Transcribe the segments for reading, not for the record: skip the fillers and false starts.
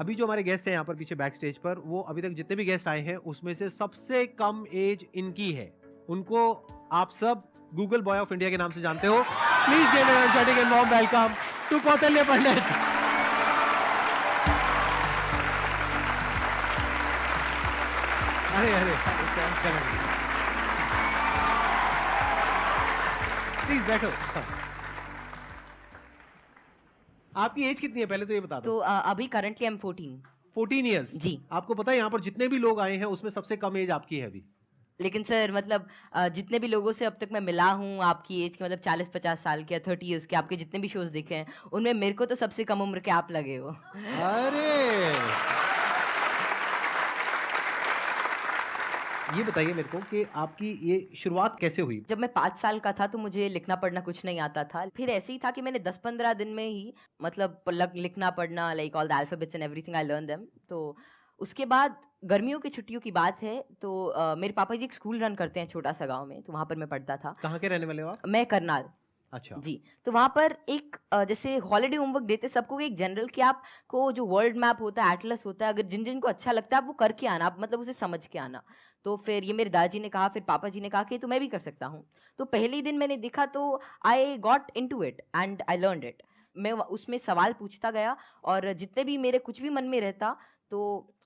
अभी जो हमारे गेस्ट हैं यहाँ पर पीछे बैक स्टेज पर, वो अभी तक जितने भी गेस्ट आए हैं उसमें से सबसे कम एज इनकी है। उनको आप सब गूगल बॉय ऑफ इंडिया के नाम से जानते हो। Please give an energetic and warm welcome to Kautilya Pandit. अरे अरे प्लीज बैठो। आपकी एज कितनी है पहले तो ये बता दो। तो अभी करंटली आई एम 14। 14 ईयर्स जी। आपको पता है यहाँ पर जितने भी लोग आए हैं उसमें सबसे कम एज आपकी है अभी। लेकिन सर मतलब जितने भी लोगों से अब तक मैं मिला हूँ आपकी एज के, मतलब 40-50 साल के या 30 इयर्स के, आपके जितने भी शोज देखे हैं उनमें मेरे को तो सबसे कम उम्र के आप लगे हो। अरे ये बताइए मेरे को कि आपकी ये शुरुआत कैसे हुई। जब मैं 5 साल का था तो मुझे लिखना पढ़ना कुछ नहीं आता था। फिर ऐसे ही था कि मैंने 10-15 दिन में ही मतलब लिखना पढ़ना, like all the alphabets and everything I learn them. तो उसके बाद गर्मियों की छुट्टियों की बात है, तो मेरे पापा जी एक स्कूल रन करते हैं छोटा सा गांव में, तो वहां पर मैं पढ़ता था। कहाँ के रहने वाले हो आप। मैं करनाल। अच्छा जी। तो वहाँ पर एक जैसे हॉलिडे होमवर्क देते सबको एक जनरल कि आपको जो वर्ल्ड मैप होता है, एटलस होता है, अगर जिन जिन को अच्छा लगता है आप वो करके आना, आप मतलब उसे समझ के आना। तो फिर ये मेरे दादाजी ने कहा, फिर पापा जी ने कहा कि तो मैं भी कर सकता हूँ। तो पहले ही दिन मैंने देखा तो I got into it and I learned it. मैं उसमें सवाल पूछता गया और जितने भी मेरे कुछ भी मन में रहता तो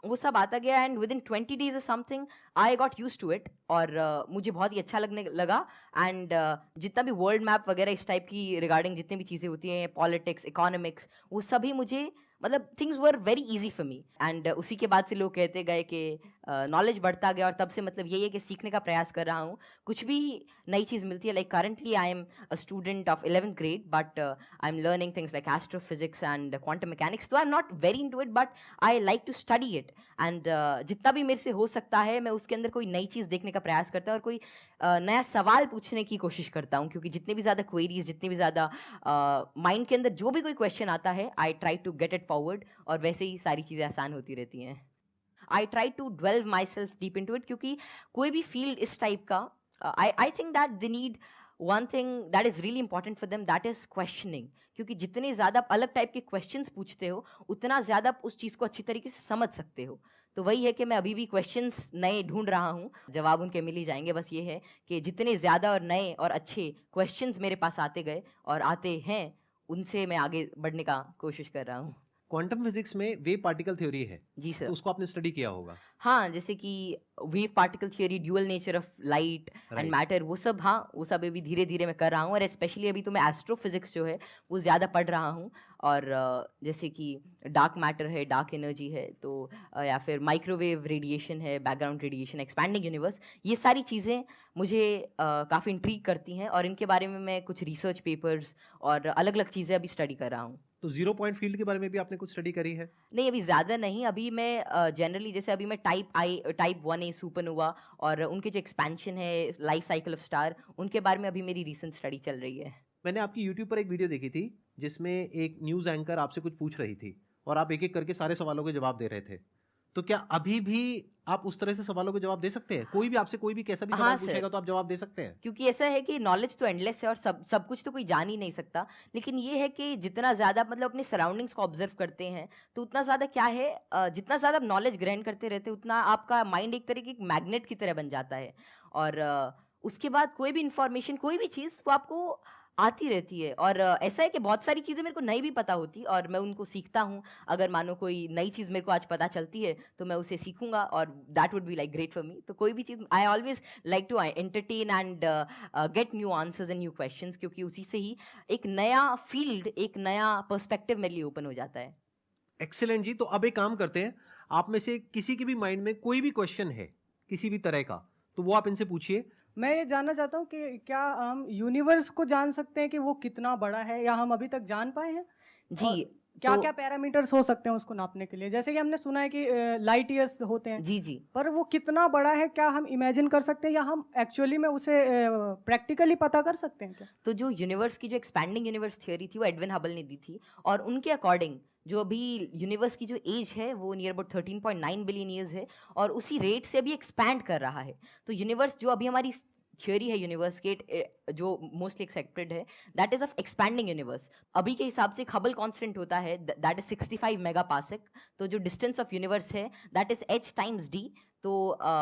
वो सब आता गया, and within 20 days something I got use to it. और मुझे बहुत ही अच्छा लगने लगा। एंड जितना भी वर्ल्ड मैप वगैरह इस टाइप की रिगार्डिंग जितनी भी चीज़ें होती हैं, पॉलिटिक्स, इकोनॉमिक्स, वो सभी मुझे मतलब things were very easy for me. And उसी के बाद से लोग कहते गए कि नॉलेज बढ़ता गया, और तब से मतलब यही है कि सीखने का प्रयास कर रहा हूँ। कुछ भी नई चीज़ मिलती है, like currently I am a student of 11th grade, but I am learning things like astrophysics and quantum mechanics. तो I am not very into it, but I like to study it. And जितना भी मेरे से हो सकता है मैं उसके अंदर कोई नई चीज़ देखने का प्रयास करता हूँ और कोई नया सवाल पूछने की कोशिश करता हूँ, क्योंकि जितने भी ज़्यादा क्वेरीज, जितनी भी ज़्यादा माइंड के अंदर जो भी कोई क्वेश्चन आता है, I try to get it forward, और वैसे ही सारी चीज़ें आसान होती रहती हैं। I try to dwell myself deep into it, क्योंकि कोई भी फील्ड इस टाइप का, I think that they need one thing that is really important for them, that is questioning. क्योंकि जितने ज़्यादा आप अलग टाइप के क्वेश्चंस पूछते हो उतना ज़्यादा आप उस चीज़ को अच्छी तरीके से समझ सकते हो। तो वही है कि मैं अभी भी क्वेश्चंस नए ढूंढ रहा हूँ, जवाब उनके मिल ही जाएंगे। बस ये है कि जितने ज़्यादा और नए और अच्छे क्वेश्चंस मेरे पास आते गए और आते हैं, उनसे मैं आगे बढ़ने का कोशिश कर रहा हूँ। क्वांटम फिजिक्स में वेव पार्टिकल थ्योरी है, जी तो सर। उसको आपने स्टडी किया होगा। हाँ, जैसे कि wave particle theory, dual nature of light and right. Matter, वो सब, हाँ वो सब अभी धीरे धीरे मैं कर रहा हूँ। और स्पेशली अभी तो मैं एस्ट्रोफिजिक्स जो है वो ज़्यादा पढ़ रहा हूँ। और जैसे कि डार्क मैटर है, डार्क एनर्जी है, तो या फिर माइक्रोवेव रेडिएशन है, बैकग्राउंड रेडिएशन, एक्सपैंडिंग यूनिवर्स, ये सारी चीज़ें मुझे काफ़ी इंट्रीग करती हैं, और इनके बारे में मैं कुछ रिसर्च पेपर्स और अलग अलग चीज़ें अभी स्टडी कर रहा हूँ। तो जीरो पॉइंट फील्ड के बारे में भी आपने कुछ स्टडी करी है। नहीं, अभी ज़्यादा नहीं। अभी मैं जनरली जैसे अभी मैं टाइप 1A सुपरनोवा और उनके जो एक्सपेंशन है, लाइफ साइकिल ऑफ स्टार, उनके बारे में अभी मेरी रीसेंट स्टडी चल रही है। मैंने आपकी यूट्यूब पर एक वीडियो देखी थी जिसमें एक न्यूज़ एंकर आपसे कुछ पूछ रही थी और आप एक एक करके सारे सवालों के जवाब दे रहे थे। तो क्या अभी भी आप उस तरह से सवालों के जवाब दे सकते हैं। कोई भी आपसे कोई भी कैसा भी हाँ सवाल सर, पूछेगा तो आप जवाब दे सकते हैं। क्योंकि ऐसा है कि नॉलेज तो एंडलेस है और सब सब कुछ तो कोई जान ही नहीं सकता। लेकिन ये है कि जितना ज़्यादा आप मतलब अपने सराउंडिंग्स को ऑब्जर्व करते हैं तो उतना ज़्यादा क्या है, जितना ज़्यादा आप नॉलेज ग्रहण करते रहते हैं उतना आपका माइंड एक तरह की मैग्नेट की तरह बन जाता है। और उसके बाद कोई भी इंफॉर्मेशन, कोई भी चीज़ वो आपको आती रहती है। और ऐसा है कि बहुत सारी चीज़ें मेरे को नहीं भी पता होती और मैं उनको सीखता हूँ। अगर मानो कोई नई चीज़ मेरे को आज पता चलती है तो मैं उसे सीखूंगा, और that would be like great for me. तो कोई भी चीज़, I always like to entertain and get new answers and new questions, क्योंकि उसी से ही एक नया फील्ड, एक नया पर्सपेक्टिव मेरे लिए ओपन हो जाता है। एक्सेलेंट जी। तो अब एक काम करते हैं, आप में से किसी के भी माइंड में कोई भी क्वेश्चन है किसी भी तरह का, तो वो आप इनसे पूछिए। मैं ये जानना चाहता हूँ कि क्या हम यूनिवर्स को जान सकते हैं कि वो कितना बड़ा है, या हम अभी तक जान पाए हैं? जी। और क्या तो क्या पैरामीटर्स हो सकते हैं उसको नापने के लिए? जैसे कि हमने सुना है कि लाइट ईयर्स होते हैं, जी जी पर वो कितना बड़ा है, क्या हम इमेजिन कर सकते हैं, या हम एक्चुअली में उसे प्रैक्टिकली पता कर सकते हैं क्या? तो जो यूनिवर्स की जो एक्सपैंडिंग यूनिवर्स थ्योरी थी वो एडविन हबल ने दी थी, और उनके अकॉर्डिंग जो अभी यूनिवर्स की जो एज है वो नियर अबाउट 13.9 बिलियन ईयर्स है, और उसी रेट से अभी एक्सपैंड कर रहा है। तो यूनिवर्स जो अभी हमारी थियोरी है यूनिवर्स के जो मोस्टली एक्सेप्टेड है, that is of expanding universe. अभी के हिसाब से हबल कांस्टेंट होता है दैट इज 65 मेगापास्क। तो जो डिस्टेंस ऑफ यूनिवर्स है that is h times d। तो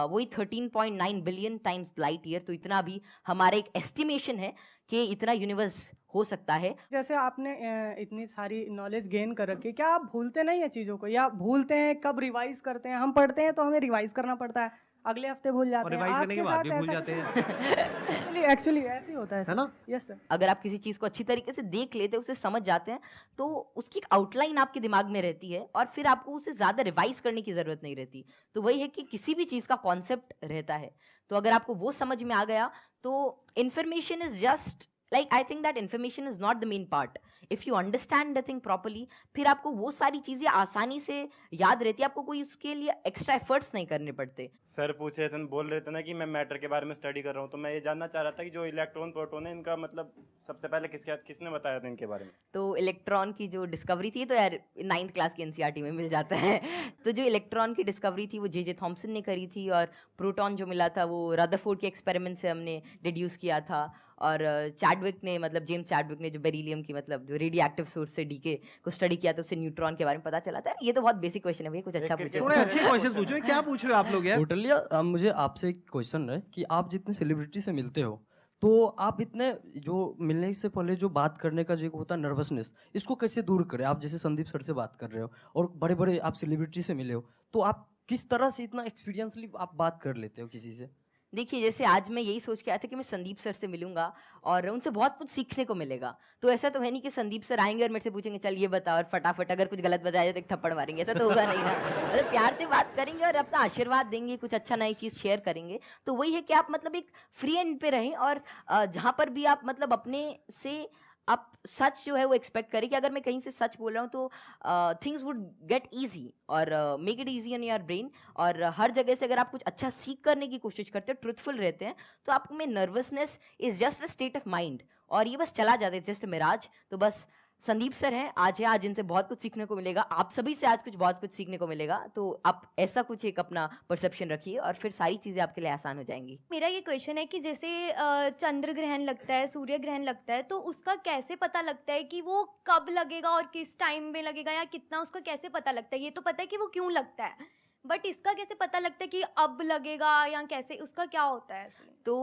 वही 13.9 बिलियन टाइम्स लाइट ईयर। तो इतना भी हमारा एक एस्टिमेशन है कि इतना यूनिवर्स हो सकता है। जैसे आपने इतनी सारी नॉलेज गेन कर रखी है, क्या आप भूलते नहीं है चीज़ों को, या भूलते हैं? कब रिवाइज करते हैं? हम पढ़ते हैं तो हमें रिवाइज करना पड़ता है, अगले हफ्ते भूल और जाते हैं। रिवाइज करने के आपके बाद भी साथ भूल ऐसा जाते कुछ हैं, एक्चुअली ऐसे ही होता है है सर। ना? Yes sir. अगर आप किसी चीज़ को अच्छी तरीके से देख लेते हैं, उसे समझ जाते हैं, तो उसकी एक आउटलाइन आपके दिमाग में रहती है और फिर आपको उसे ज़्यादा रिवाइज करने की ज़रूरत नहीं रहती। तो वही है कि किसी भी चीज़ का कॉन्सेप्ट रहता है, तो अगर आपको वो समझ में आ गया तो information is just like, I think that information is not the main part. If you understand the thing properly, फिर आपको वो सारी चीज़ें आसानी से याद रहती है, आपको कोई उसके लिए एक्स्ट्रा एफर्ट्स नहीं करने पड़ते। सर पूछ रहे थे, बोल रहे थे ना कि मैं मैटर के बारे में स्टडी कर रहा हूँ, तो मैं ये जानना चाह रहा था कि जो इलेक्ट्रॉन प्रोटॉन है इनका मतलब सबसे पहले किसने बताया था इनके बारे में? तो इलेक्ट्रॉन की जो डिस्कवरी थी, तो यार 9th क्लास की एनसीईआरटी में मिल जाता है। तो जो इलेक्ट्रॉन की डिस्कवरी थी वो जे थॉमसन ने करी थी, और प्रोटॉन जो मिला था वो रदरफोर्ड के एक्सपेरिमेंट से हमने डिड्यूस किया था। और चैडविक ने, मतलब जेम्स चैडविक ने, जो बेरिलियम की मतलब जो रेडियो एक्टिव सोर्स से डीके को स्टडी किया था, उससे न्यूट्रॉन के बारे में पता चला था। ये तो बहुत बेसिक क्वेश्चन है भैया, कुछ अच्छा पूछो। थोड़े अच्छे क्वेश्चन पूछो, क्या पूछ रहे हो आप लोग यार? टोटलिया, अब मुझे आपसे एक क्वेश्चन है कि आप जितने सेलिब्रिटी से मिलते हो, तो आप इतने जो मिलने से पहले जो बात करने का जो एक होता है नर्वसनेस, इसको कैसे दूर करें? आप जैसे संदीप सर से बात कर रहे हो और बड़े बड़े आप सेलिब्रिटी से मिले हो, तो आप किस तरह से इतना एक्सपीरियंसली आप बात कर लेते हो किसी से? देखिए, जैसे आज मैं यही सोच के आया था कि मैं संदीप सर से मिलूंगा और उनसे बहुत कुछ सीखने को मिलेगा। तो ऐसा तो है नहीं कि संदीप सर आएंगे और मेरे से पूछेंगे चल ये बता, और फटाफट अगर कुछ गलत बताया जाए तो एक थप्पड़ मारेंगे। ऐसा तो होगा नहीं ना। मतलब प्यार से बात करेंगे और अपना आशीर्वाद देंगे, कुछ अच्छा नई चीज़ शेयर करेंगे। तो वही है कि आप मतलब एक फ्री एंड पे रहें, और जहाँ पर भी आप मतलब अपने से आप सच जो है वो एक्सपेक्ट करें कि अगर मैं कहीं से सच बोल रहा हूँ तो थिंग्स वुड गेट ईजी, और make it easy on your brain. और हर जगह से अगर आप कुछ अच्छा सीख करने की कोशिश करते हैं, ट्रुथफुल रहते हैं, तो आप में nervousness is just a state of mind, और ये बस चला जाता है, जस्ट मिराज। तो बस संदीप सर हैं आज, है आज, इनसे बहुत कुछ सीखने को मिलेगा, आप सभी से आज बहुत कुछ सीखने को मिलेगा। तो आप ऐसा कुछ एक अपना परसेप्शन रखिए और फिर सारी चीज़ें आपके लिए आसान हो जाएंगी। मेरा ये क्वेश्चन है कि जैसे चंद्र ग्रहण लगता है, सूर्य ग्रहण लगता है, तो उसका कैसे पता लगता है कि वो कब लगेगा और किस टाइम में लगेगा, या कितना, उसका कैसे पता लगता है? ये तो पता है कि वो क्यों लगता है, बट इसका कैसे पता लगता है कि अब लगेगा, या कैसे, उसका क्या होता है असली? तो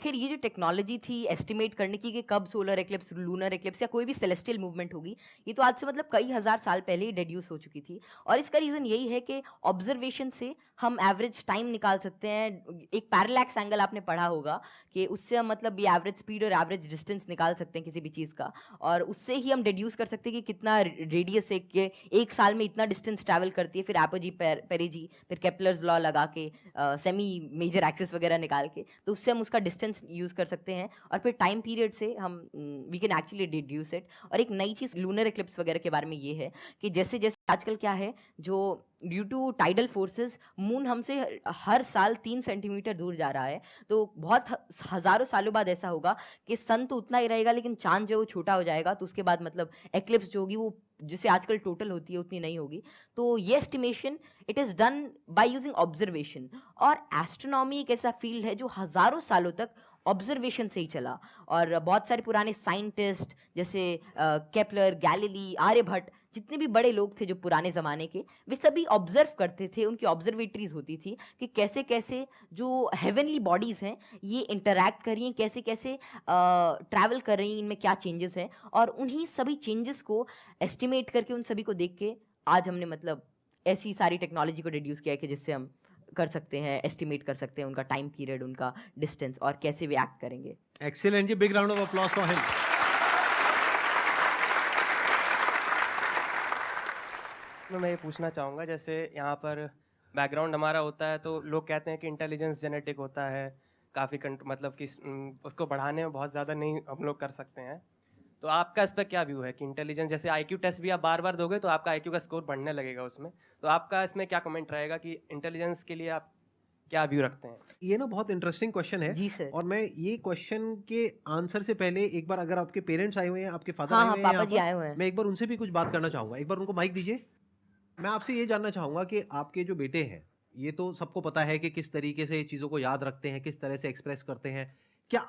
खैर ये जो टेक्नोलॉजी थी एस्टिमेट करने की कि कब सोलर एक्लिप्स, लूनर एक्लिप्स या कोई भी सेलेस्टियल मूवमेंट होगी, ये तो आज से मतलब कई हज़ार साल पहले ही डेड्यूस हो चुकी थी। और इसका रीज़न यही है कि ऑब्जर्वेशन से हम एवरेज टाइम निकाल सकते हैं। एक पैरेलैक्स एंगल आपने पढ़ा होगा कि उससे हम मतलब ये एवरेज स्पीड और एवरेज डिस्टेंस निकाल सकते हैं किसी भी चीज़ का, और उससे ही हम डिड्यूस कर सकते हैं कि कितना रेडियस है कि एक साल में इतना डिस्टेंस ट्रैवल करती है। फिर एपोजी पेरेजी, फिर केपलर्स लॉ लगा के सेमी मेजर एक्सिस वगैरह निकाल के, तो उससे हम उसका डिस्टेंस यूज़ कर सकते हैं, और फिर टाइम पीरियड से हम we can actually deduce it. और एक नई चीज़ लूनर एक्लिप्स वगैरह के बारे में ये है कि जैसे जैसे आजकल क्या है, जो due to tidal forces moon हमसे हर साल 3 सेंटीमीटर दूर जा रहा है। तो बहुत हज़ारों सालों बाद ऐसा होगा कि सन तो उतना ही रहेगा लेकिन चांद जो वो छोटा हो जाएगा, तो उसके बाद मतलब एक्लिप्स जो होगी वो जिसे आजकल टोटल होती है उतनी नहीं होगी। तो ये estimation it is done by using observation. और एस्ट्रोनॉमी एक ऐसा फील्ड है जो हज़ारों सालों तक ऑब्जर्वेशन से ही चला, और बहुत सारे पुराने साइंटिस्ट जैसे केपलर, गैलीली, आर्यभट्ट, जितने भी बड़े लोग थे जो पुराने ज़माने के, वे सभी ऑब्जर्व करते थे। उनकी ऑब्जर्वेटरीज होती थी कि कैसे कैसे जो हेवनली बॉडीज़ हैं ये इंटरैक्ट कर रही हैं, कैसे कैसे ट्रैवल कर रही हैं, इनमें क्या चेंजेस हैं, और उन्हीं सभी चेंजेस को एस्टिमेट करके, उन सभी को देख के आज हमने मतलब ऐसी सारी टेक्नोलॉजी को डिड्यूस किया है कि जिससे हम कर सकते हैं, एस्टिमेट कर सकते हैं उनका टाइम पीरियड, उनका डिस्टेंस, और कैसे वे एक्ट करेंगे। Excellent ji, big round of applause for him. मैं ये पूछना चाहूँगा, जैसे यहाँ पर बैकग्राउंड हमारा होता है तो लोग कहते हैं कि इंटेलिजेंस जेनेटिक होता है, काफ़ी मतलब कि उसको बढ़ाने में बहुत ज़्यादा नहीं हम लोग कर सकते हैं। तो आपका इस पर क्या व्यू है कि इंटेलिजेंस, जैसे आईक्यू टेस्ट भी आप बार बार दोगे तो आपका आईक्यू का स्कोर बढ़ने लगेगा उसमें, तो आपका इसमें क्या कमेंट रहेगा कि इंटेलिजेंस के लिए आप क्या व्यू रखते हैं? ये ना बहुत इंटरेस्टिंग क्वेश्चन है जी सर। और मैं ये क्वेश्चन के आंसर से पहले एक बार, अगर आपके पेरेंट्स आए हुए हैं, आपके फादर हाँ आए हाँ, हुए हैं पापा यहाँ जी पर, आए हुए हैं। मैं एक बार उनसे भी कुछ बात करना चाहूंगा। एक बार उनको माइक दीजिए। मैं आपसे ये जानना चाहूंगा कि आपके जो बेटे हैं ये तो सबको पता है कि किस तरीके से चीज़ों को याद रखते हैं, किस तरह से एक्सप्रेस करते हैं। क्या